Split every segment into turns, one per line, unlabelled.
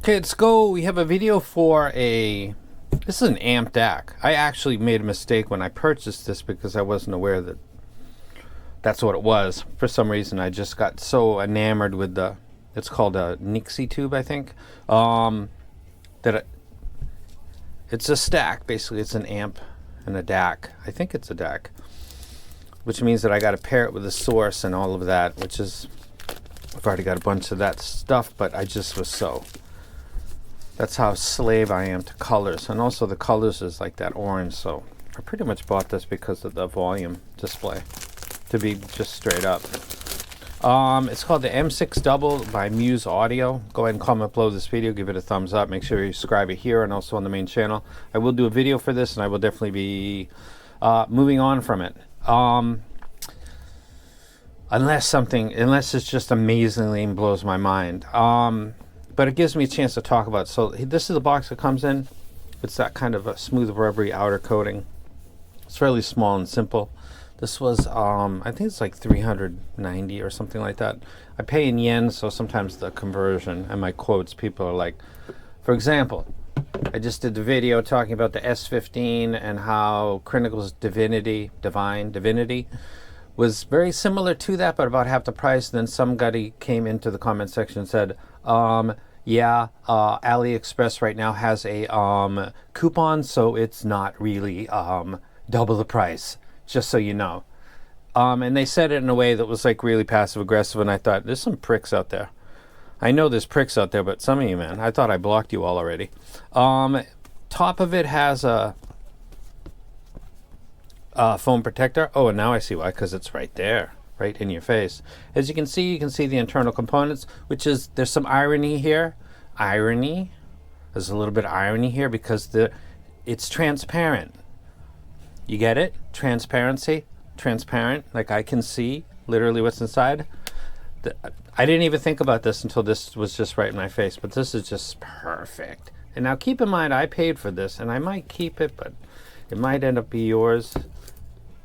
Okay, let's go. We have a video for a... This is an amp DAC. I actually made a mistake when I purchased this because I wasn't aware that that's what it was. For some reason, I just got so enamored with the... It's called a Nixie tube, I think. It's a stack. Basically, it's an amp and a DAC. I think it's a DAC. Which means that I got to pair it with a source and all of that, which is... I've already got a bunch of that stuff, but I just was so... That's how slave I am to colors. And also the colors is like that orange, so I pretty much bought this because of the volume display, to be just straight up. It's called the M6 Double by Muse Audio. Go ahead and comment below this video, give it a thumbs up, make sure you subscribe here and also on the main channel. I will do a video for this and I will definitely be moving on from it. Unless it's just amazingly and blows my mind. But it gives me a chance to talk about it. So this is the box it comes in. It's that kind of a smooth rubbery outer coating. It's fairly small and simple. This was I think it's like 390 or something like that. I pay in yen, so sometimes the conversion and my quotes, people are like, for example, I just did the video talking about the S15 and how Critical's Divinity was very similar to that, but about half the price. And then somebody came into the comment section and said, yeah, AliExpress right now has a coupon, so it's not really double the price, just so you know. And they said it in a way that was like really passive aggressive, and I thought, there's some pricks out there. I know there's pricks out there, but some of you, man, I thought I blocked you all already. Top of it has a foam protector. Oh, and now I see why, because it's right there, right in your face. As you can see the internal components, which is, there's some irony here. There's a little bit of irony here because it's transparent. You get it? Transparency, transparent, like I can see literally what's inside. I didn't even think about this until this was just right in my face, but this is just perfect. And now keep in mind, I paid for this, and I might keep it, but it might end up be yours.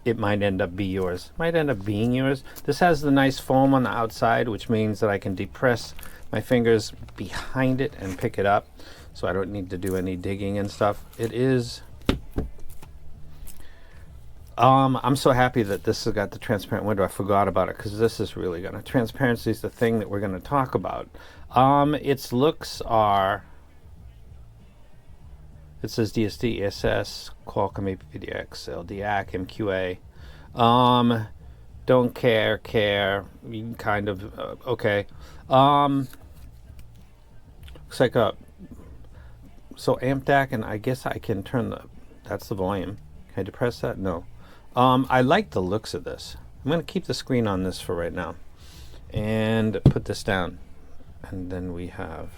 It might end up be yours. Might end up being yours. This has the nice foam on the outside, which means that I can depress my fingers behind it and pick it up, so I don't need to do any digging and stuff. It is... I'm so happy that this has got the transparent window. I forgot about it because this is really gonna... Transparency is the thing that we're gonna talk about. Its looks are... It says DSD, ESS, Qualcomm apvdx, LDAC, MQA. Don't care, kind of, okay. Looks like a... So amp DAC, and I guess I can turn the... That's the volume. Can I depress that? No. I like the looks of this. I'm going to keep the screen on this for right now and put this down. And then we have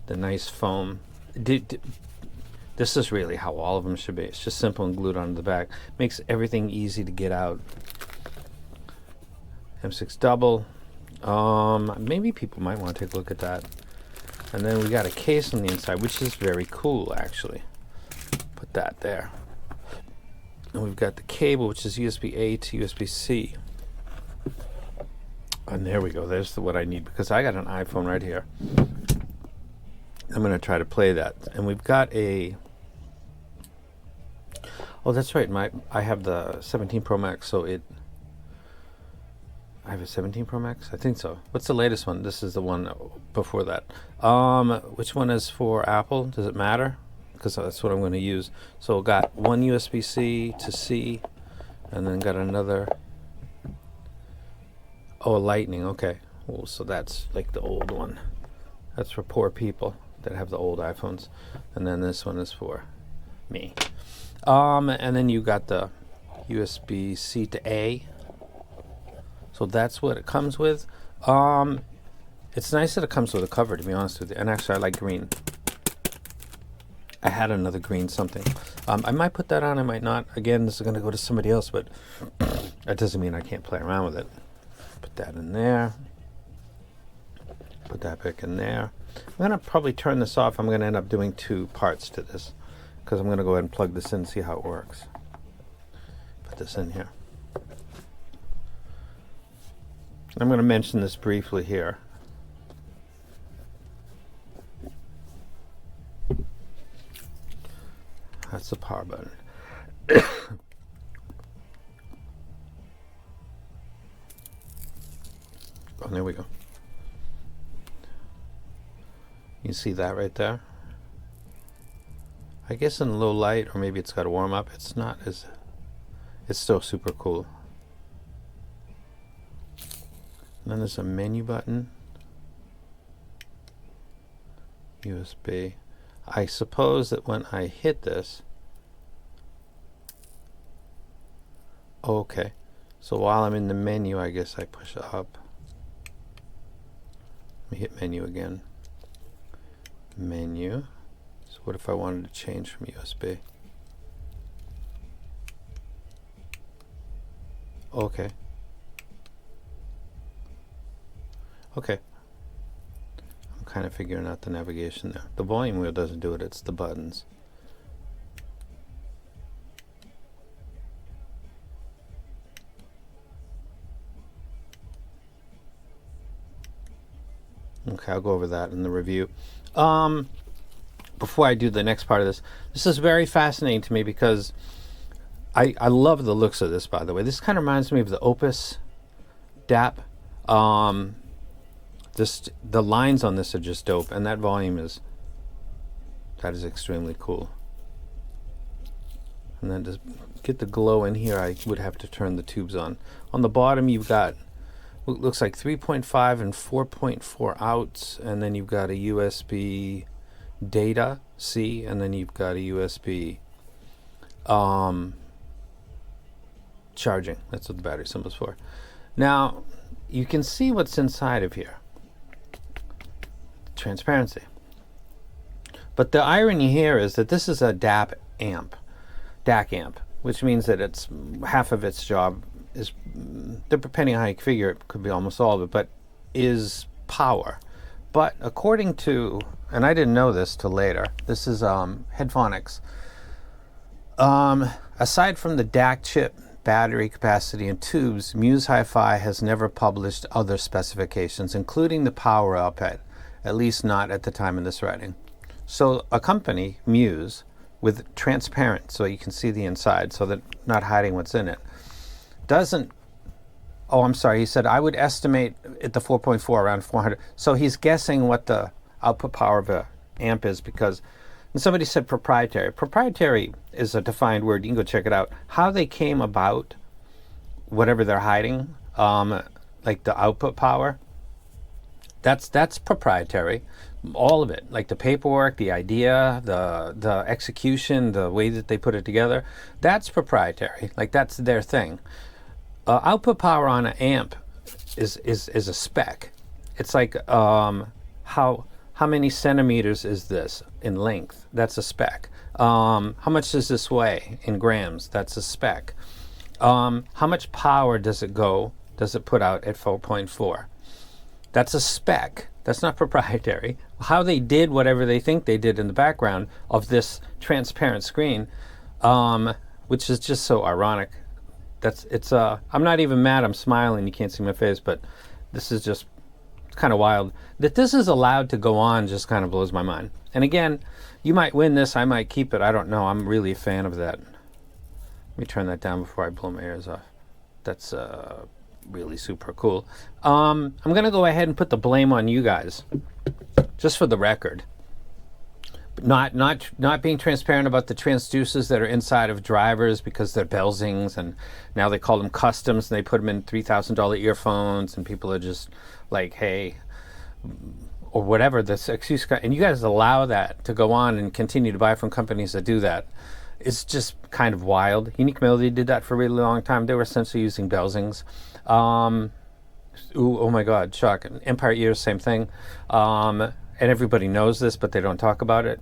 the nice foam. This is really how all of them should be. It's just simple and glued onto the back. Makes everything easy to get out. M6 Double. Maybe people might want to take a look at that. And then we got a case on the inside, which is very cool, actually. Put that there. And we've got the cable, which is USB-A to USB-C. And there we go. There's what I need, because I got an iPhone right here. I'm going to try to play that. And we've got a... Oh, that's right. I have the 17 Pro Max, so it... I have a 17 Pro Max? I think so. What's the latest one? This is the one before that. Which one is for Apple? Does it matter? Because that's what I'm going to use. So got one USB-C to C, and then got another... Oh, a Lightning. Okay. Oh, so that's like the old one. That's for poor people that have the old iPhones. And then this one is for me. And then you got the USB-C to A. So that's what it comes with. It's nice that it comes with a cover, to be honest with you. And actually, I like green. I had another green something. I might put that on, I might not. Again, this is going to go to somebody else, but that doesn't mean I can't play around with it. Put that in there. Put that back in there. I'm going to probably turn this off. I'm going to end up doing two parts to this, because I'm going to go ahead and plug this in and see how it works. Put this in here. I'm going to mention this briefly here. that's the power button. Oh, there we go. You see that right there? I guess in low light, or maybe it's got to warm up. It's not as, it's still super cool. And then there's a menu button. USB. I suppose that when I hit this, okay, so while I'm in the menu, I guess I push it up. Let me hit menu again. Menu. So what if I wanted to change from USB? Okay. Okay. I'm kind of figuring out the navigation there. The volume wheel doesn't do it, it's the buttons. Okay, I'll go over that in the review. Before I do the next part of this, this is very fascinating to me because I love the looks of this, by the way. This kind of reminds me of the Opus DAP. The lines on this are just dope, and that volume is, that is extremely cool. And then to get the glow in here, I would have to turn the tubes on. On the bottom, you've got what looks like 3.5 and 4.4 outs, and then you've got a USB data C, and then you've got a USB charging. That's what the battery symbol's for. Now, you can see what's inside of here. Transparency. But the irony here is that this is a DAC amp, which means that it's half of its job is, depending on how you figure it, could be almost all of it, but is power. But according to, and I didn't know this till later, this is Headphonics. Aside from the DAC chip, battery capacity, and tubes, Muse Hi-Fi has never published other specifications, including the power output, at least not at the time of this writing. So a company, Muse, with transparent, so you can see the inside, so that not hiding what's in it, doesn't, oh, I'm sorry, he said, I would estimate at the 4.4 around 400. So he's guessing what the output power of an amp is, because, and somebody said proprietary. Proprietary is a defined word. You can go check it out. How they came about whatever they're hiding, like the output power, that's proprietary. All of it, like the paperwork, the idea, the execution, the way that they put it together, that's proprietary. Like that's their thing. Output power on an amp is a spec. It's like how many centimeters is this in length? That's a spec. How much does this weigh in grams? That's a spec. How much power does it put out at 4.4? That's a spec. That's not proprietary. How they did whatever they think they did in the background of this transparent screen, which is just so ironic. I'm not even mad, I'm smiling, you can't see my face, but this is just kind of wild. That this is allowed to go on just kind of blows my mind. And again, you might win this, I might keep it, I don't know. I'm really a fan of that. Let me turn that down before I blow my ears off. That's really super cool. I'm gonna go ahead and put the blame on you guys, just for the record. Not being transparent about the transducers that are inside of drivers because they're Belsings, and now they call them customs, and they put them in $3,000 earphones, and people are just like, hey, or whatever this excuse, and you guys allow that to go on and continue to buy from companies that do that. It's just kind of wild. Unique Melody did that for a really long time. They were essentially using Belsings. Ooh, oh my God, shock. Empire Ears, same thing. And everybody knows this, but they don't talk about it.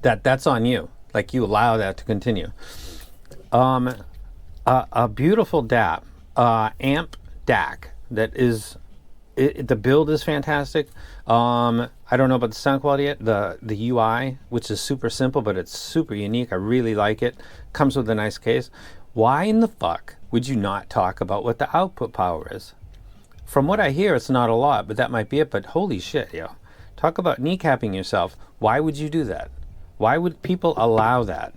That's on you. Like, you allow that to continue. A beautiful DAP, amp DAC that is, the build is fantastic. I don't know about the sound quality yet. The UI, which is super simple, but it's super unique. I really like it. Comes with a nice case. Why in the fuck would you not talk about what the output power is? From what I hear, it's not a lot, but that might be it. But holy shit, yo. Talk about kneecapping yourself. Why would you do that? Why would people allow that?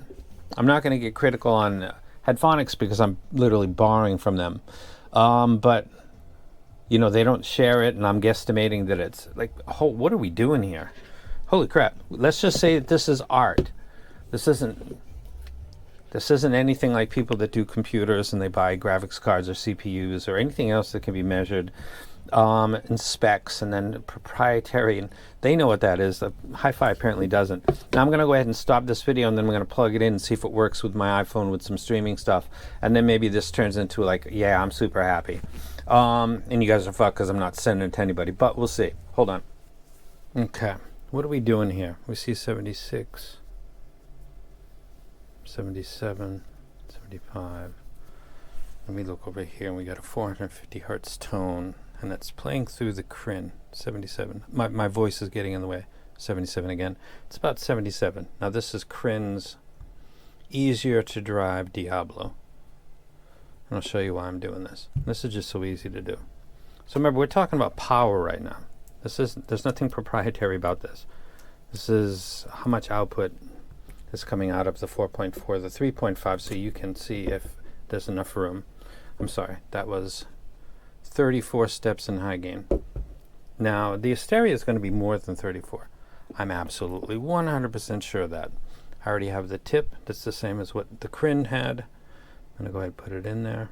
I'm not going to get critical on Headphonics because I'm literally borrowing from them. But, you know, they don't share it, and I'm guesstimating that it's like, oh, what are we doing here? Holy crap. Let's just say that this is art. This isn't anything like people that do computers and they buy graphics cards or CPUs or anything else that can be measured in specs and then proprietary. And they know what that is. The Hi-Fi apparently doesn't. Now I'm going to go ahead and stop this video, and then I'm going to plug it in and see if it works with my iPhone with some streaming stuff. And then maybe this turns into like, yeah, I'm super happy. And you guys are fucked because I'm not sending it to anybody. But we'll see. Hold on. Okay. What are we doing here? We see 76. 77, 75. Let me look over here, and we got a 450 hertz tone, and that's playing through the Crin. 77. My voice is getting in the way. 77 again. It's about 77. Now this is Crin's easier to drive Diablo. And I'll show you why I'm doing this. This is just so easy to do. So remember, we're talking about power right now. There's nothing proprietary about this. This is how much output is coming out of the 4.4, the 3.5, so you can see if there's enough room. I'm sorry, that was 34 steps in high gain. Now, the Asteria is going to be more than 34. I'm absolutely 100% sure of that. I already have the tip. That's the same as what the Crin had. I'm going to go ahead and put it in there.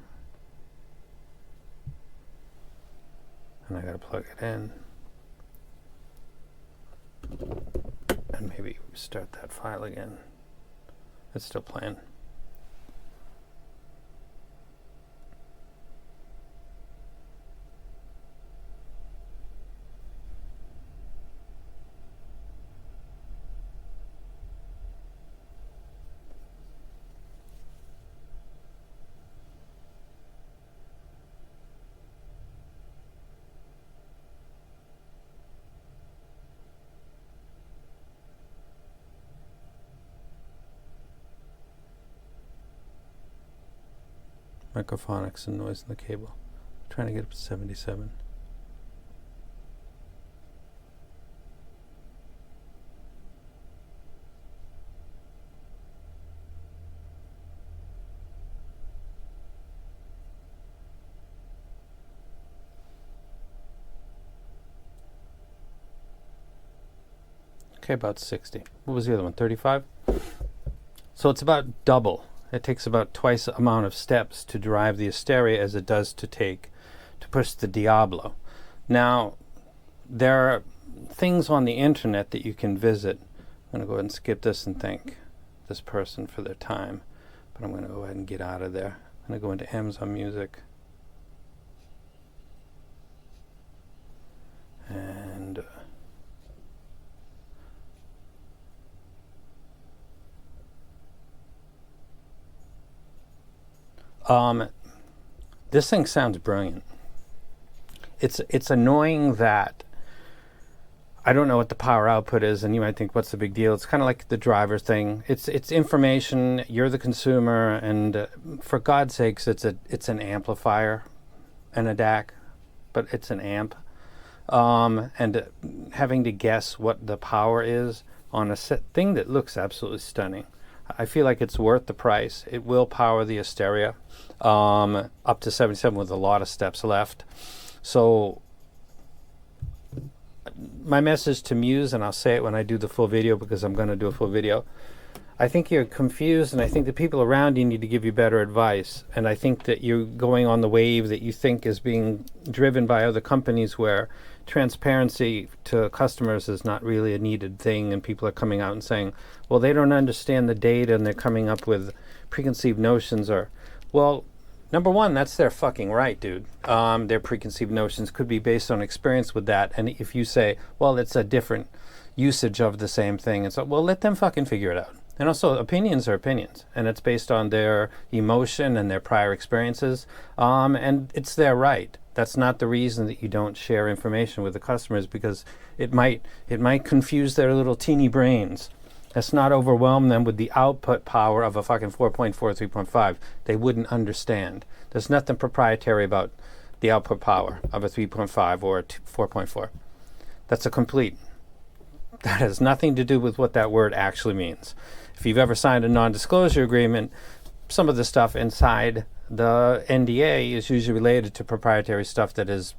And I got to plug it in. And maybe start that file again. It's still playing. Microphonics and noise in the cable. I'm trying to get up to 77. Okay, about 60. What was the other one? 35? So it's about double. It takes about twice the amount of steps to drive the Asteria as it does to push the Diablo. Now, there are things on the internet that you can visit. I'm going to go ahead and skip this and thank this person for their time. But I'm going to go ahead and get out of there. I'm going to go into Amazon Music. And this thing sounds brilliant. It's annoying that I don't know what the power output is, and you might think, what's the big deal? It's kind of like the driver thing. It's information. You're the consumer, and for God's sakes, it's an amplifier and a DAC, but it's an amp. And having to guess what the power is on a thing that looks absolutely stunning. I feel like it's worth the price. It will power the Asteria up to 77 with a lot of steps left. So my message to Muse, and I'll say it when I do the full video because I'm going to do a full video, I think you're confused, and I think the people around you need to give you better advice. And I think that you're going on the wave that you think is being driven by other companies where transparency to customers is not really a needed thing, and people are coming out and saying, well, they don't understand the data and they're coming up with preconceived notions. Or, well, number one, that's their fucking right, dude. Their preconceived notions could be based on experience with that. And if you say, well, it's a different usage of the same thing, and so, well, let them fucking figure it out. And also, opinions are opinions, and it's based on their emotion and their prior experiences, and it's their right. That's not the reason that you don't share information with the customers, because it might confuse their little teeny brains. Let's not overwhelm them with the output power of a fucking 4.4, 3.5. They wouldn't understand. There's nothing proprietary about the output power of a 3.5 or a 4.4. That's a complete That has nothing to do with what that word actually means. If you've ever signed a non-disclosure agreement, some of the stuff inside the NDA is usually related to proprietary stuff that is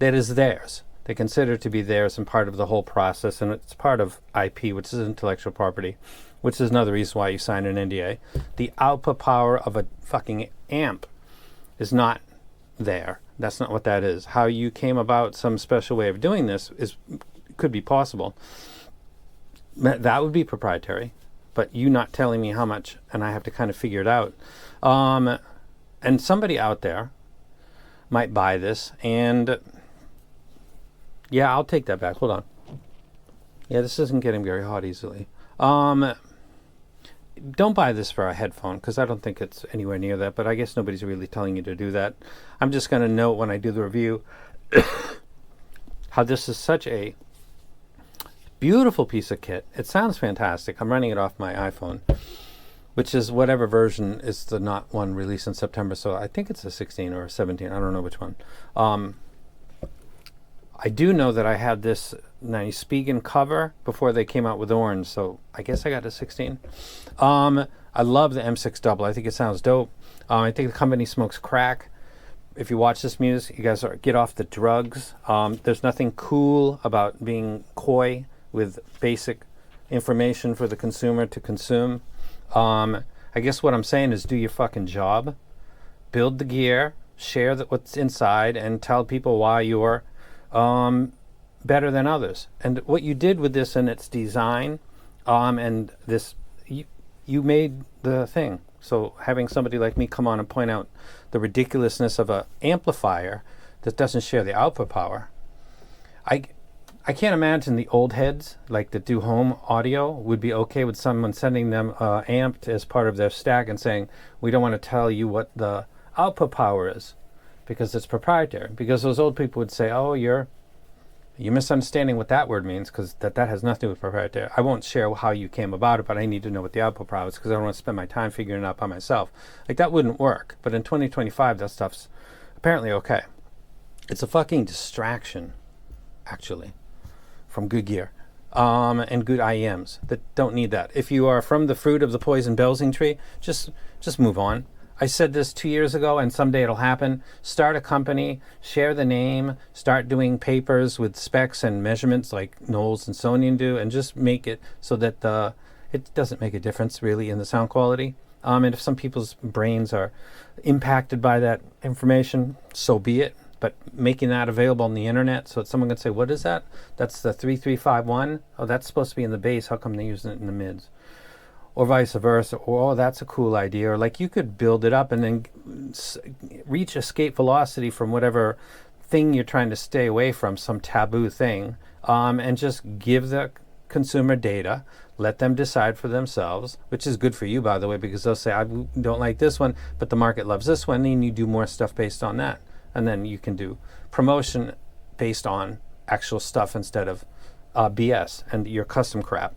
theirs. They consider it to be theirs and part of the whole process, and it's part of IP, which is intellectual property, which is another reason why you sign an NDA. The output power of a fucking amp is not there. That's not what that is. How you came about some special way of doing this could be possible. That would be proprietary, but you not telling me how much, and I have to kind of figure it out. And somebody out there might buy this, and yeah, I'll take that back. Hold on. Yeah, this isn't getting very hot easily. Don't buy this for a headphone, because I don't think it's anywhere near that, but I guess nobody's really telling you to do that. I'm just going to note when I do the review how this is such a beautiful piece of kit. It sounds fantastic. I'm running it off my iPhone, which is whatever version is the not one released in September, so I think it's a 16 or a 17. I don't know which one. I do know that I had this nice Spigen cover before they came out with orange, so I guess I got a 16. I love the M6 Double. I think it sounds dope. I think the company smokes crack. If you watch this Muse, you guys get off the drugs. There's nothing cool about being coy with basic information for the consumer to consume. I guess what I'm saying is do your fucking job. Build the gear, share what's inside, and tell people why you're better than others. And what you did with this and its design, and this, you made the thing. So having somebody like me come on and point out the ridiculousness of an amplifier that doesn't share the output power, I can't imagine the old heads, like that do home audio, would be okay with someone sending them amped as part of their stack and saying, we don't want to tell you what the output power is because it's proprietary. Because those old people would say, oh, you're misunderstanding what that word means, because that has nothing to do with proprietary. I won't share how you came about it, but I need to know what the output power is because I don't want to spend my time figuring it out by myself. Like, that wouldn't work. But in 2025, that stuff's apparently okay. It's a fucking distraction, actually, from good gear and good IEMs that don't need that. If you are from the fruit of the poison Belsing tree, just move on. I said this 2 years ago, and someday it'll happen. Start a company, share the name, start doing papers with specs and measurements like Knowles and Sonian do, and just make it so that it doesn't make a difference really in the sound quality. And if some people's brains are impacted by that information, so be it. But making that available on the internet so that someone can say, what is that? That's the 3351. Oh, that's supposed to be in the bass. How come they're using it in the mids? Or vice versa. Or, oh, that's a cool idea. Or like you could build it up and then reach escape velocity from whatever thing you're trying to stay away from, some taboo thing, and just give the consumer data. Let them decide for themselves, which is good for you, by the way, because they'll say, I don't like this one, but the market loves this one. And you do more stuff based on that. And then you can do promotion based on actual stuff instead of BS and your custom crap.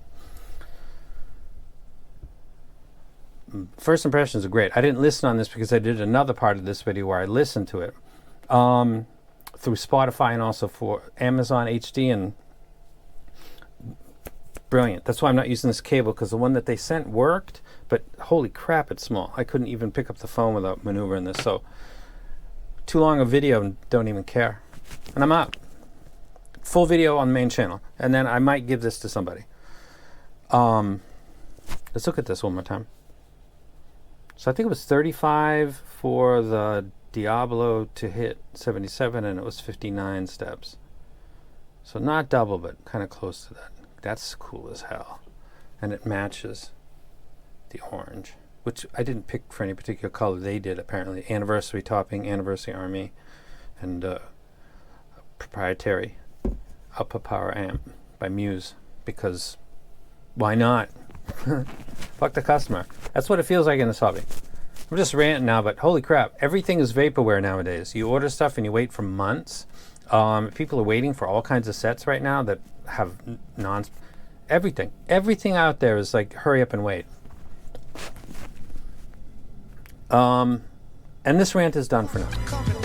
First impressions are great. I didn't listen on this because I did another part of this video where I listened to it through Spotify and also for Amazon HD, and brilliant. That's why I'm not using this cable, because the one that they sent worked, but holy crap, it's small. I couldn't even pick up the phone without maneuvering this. So too long a video and don't even care. And I'm out. Full video on the main channel. And then I might give this to somebody. Let's look at this one more time. So I think it was 35 for the Diablo to hit 77, and it was 59 steps. So not double, but kind of close to that. That's cool as hell. And it matches the orange, which I didn't pick for any particular color. They did, apparently. Anniversary topping, Anniversary Army, and proprietary output power amp by Muse, because why not? Fuck the customer. That's what it feels like in this hobby. I'm just ranting now, but holy crap, everything is vaporware nowadays. You order stuff and you wait for months. People are waiting for all kinds of sets right now that have everything out there is like, hurry up and wait. And this rant is done for now.